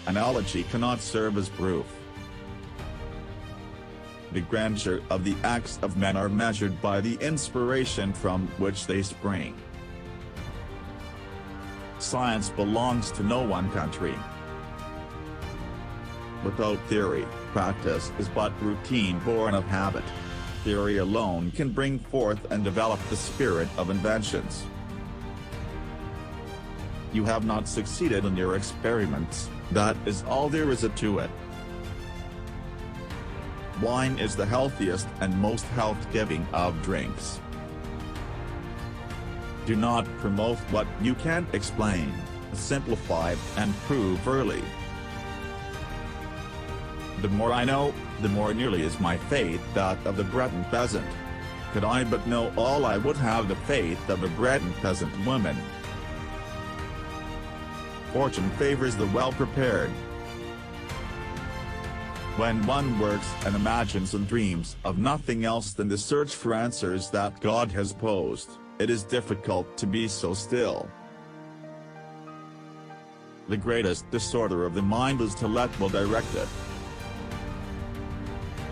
analogy cannot serve as proof. The grandeur of the acts of men are measured by the inspiration from which they spring. Science belongs to no one country. Without theory, practice is but routine born of habit. Theory alone can bring forth and develop the spirit of inventions. You have not succeeded in your experiments, that is all there is to it. Wine is the healthiest and most health-giving of drinks. Do not promote what you can't explain, simplify and prove early. The more I know, the more nearly is my faith that of the Breton peasant. Could I but know all, I would have the faith of a Breton peasant woman. Fortune favors the well-prepared. When one works and imagines and dreams of nothing else than the search for answers that God has posed, it is difficult to be so still. The greatest disorder of the mind is to let will direct it.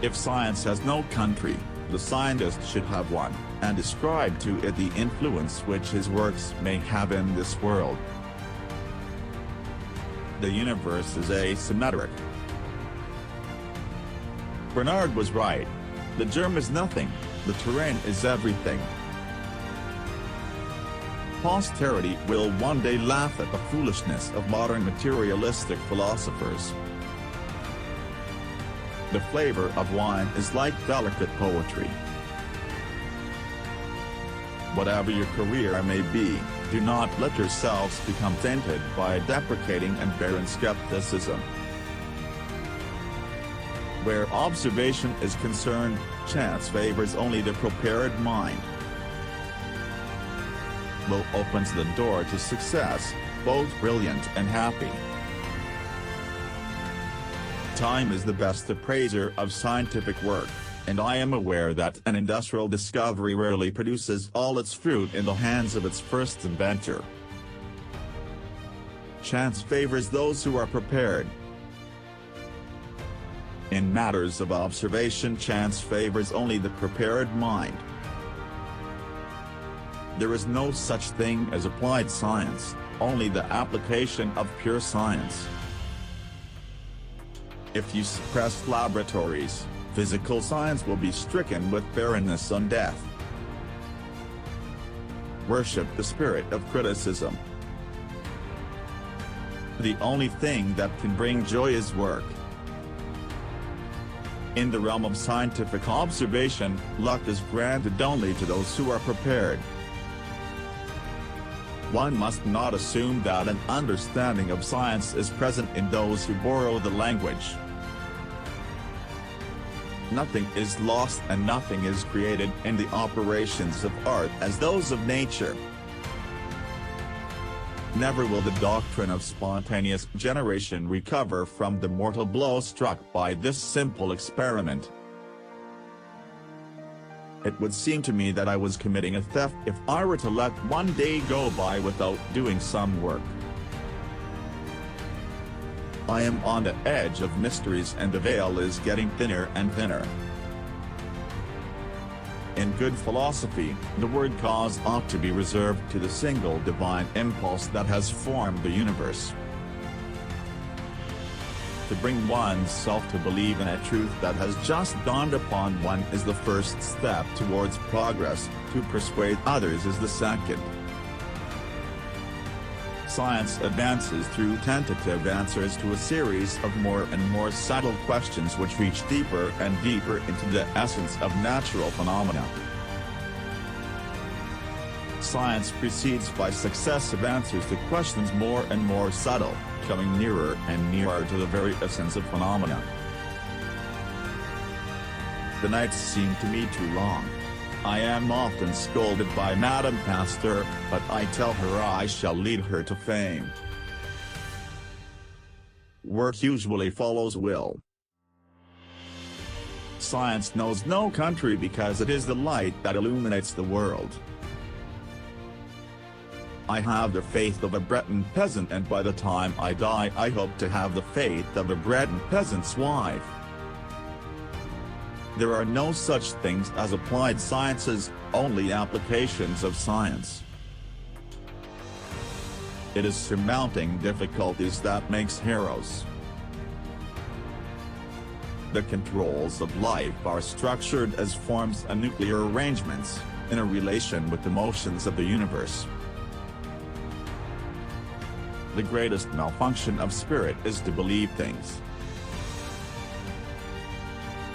If science has no country, the scientist should have one, and ascribe to it the influence which his works may have in this world. The universe is asymmetric. Bernard was right. The germ is nothing, the terrain is everything. Posterity will one day laugh at the foolishness of modern materialistic philosophers. The flavor of wine is like delicate poetry. Whatever your career may be, do not let yourselves become tainted by deprecating and barren skepticism. Where observation is concerned, chance favors only the prepared mind. Will opens the door to success, both brilliant and happy. Time is the best appraiser of scientific work, and I am aware that an industrial discovery rarely produces all its fruit in the hands of its first inventor. Chance favors those who are prepared. In matters of observation, chance favors only the prepared mind. There is no such thing as applied science, only the application of pure science. If you suppress laboratories, physical science will be stricken with barrenness and death. Worship the spirit of criticism. The only thing that can bring joy is work. In the realm of scientific observation, luck is granted only to those who are prepared. One must not assume that an understanding of science is present in those who borrow the language. Nothing is lost and nothing is created in the operations of art as those of nature. Never will the doctrine of spontaneous generation recover from the mortal blow struck by this simple experiment. It would seem to me that I was committing a theft if I were to let one day go by without doing some work. I am on the edge of mysteries and the veil is getting thinner and thinner. In good philosophy, the word cause ought to be reserved to the single divine impulse that has formed the universe. To bring one's self to believe in a truth that has just dawned upon one is the first step towards progress, to persuade others is the second. Science advances through tentative answers to a series of more and more subtle questions which reach deeper and deeper into the essence of natural phenomena. Science proceeds by successive answers to questions more and more subtle, coming nearer and nearer to the very essence of phenomena. The nights seem to me too long. I am often scolded by Madame Pasteur, but I tell her I shall lead her to fame. Work usually follows will. Science knows no country because it is the light that illuminates the world. I have the faith of a Breton peasant, and by the time I die I hope to have the faith of a Breton peasant's wife. There are no such things as applied sciences, only applications of science. It is surmounting difficulties that makes heroes. The controls of life are structured as forms and nuclear arrangements, in a relation with the motions of the universe. The greatest malfunction of spirit is to believe things.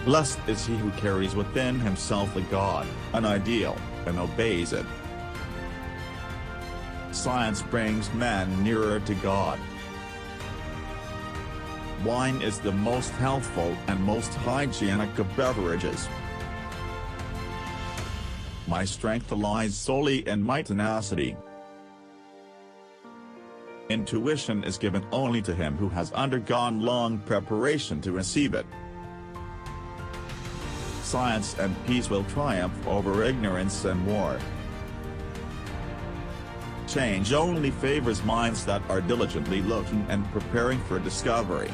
Blessed is he who carries within himself a God, an ideal, and obeys it. Science brings man nearer to God. Wine is the most healthful and most hygienic of beverages. My strength lies solely in my tenacity. Intuition is given only to him who has undergone long preparation to receive it. Science and peace will triumph over ignorance and war. Change only favors minds that are diligently looking and preparing for discovery.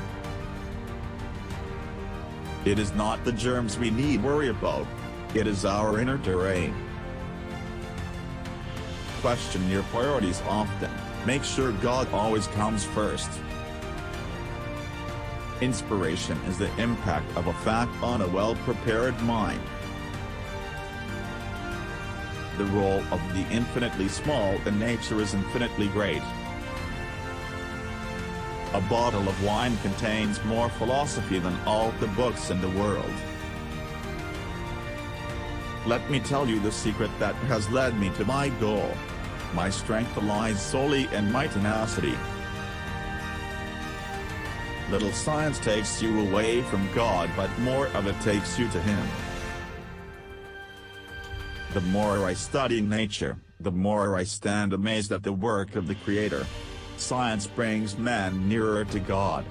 It is not the germs we need worry about, it is our inner terrain. Question your priorities often, make sure God always comes first. Inspiration is the impact of a fact on a well-prepared mind. The role of the infinitely small in nature is infinitely great. A bottle of wine contains more philosophy than all the books in the world. Let me tell you the secret that has led me to my goal. My strength lies solely in my tenacity. Little science takes you away from God, but more of it takes you to Him. The more I study nature, the more I stand amazed at the work of the Creator. Science brings man nearer to God.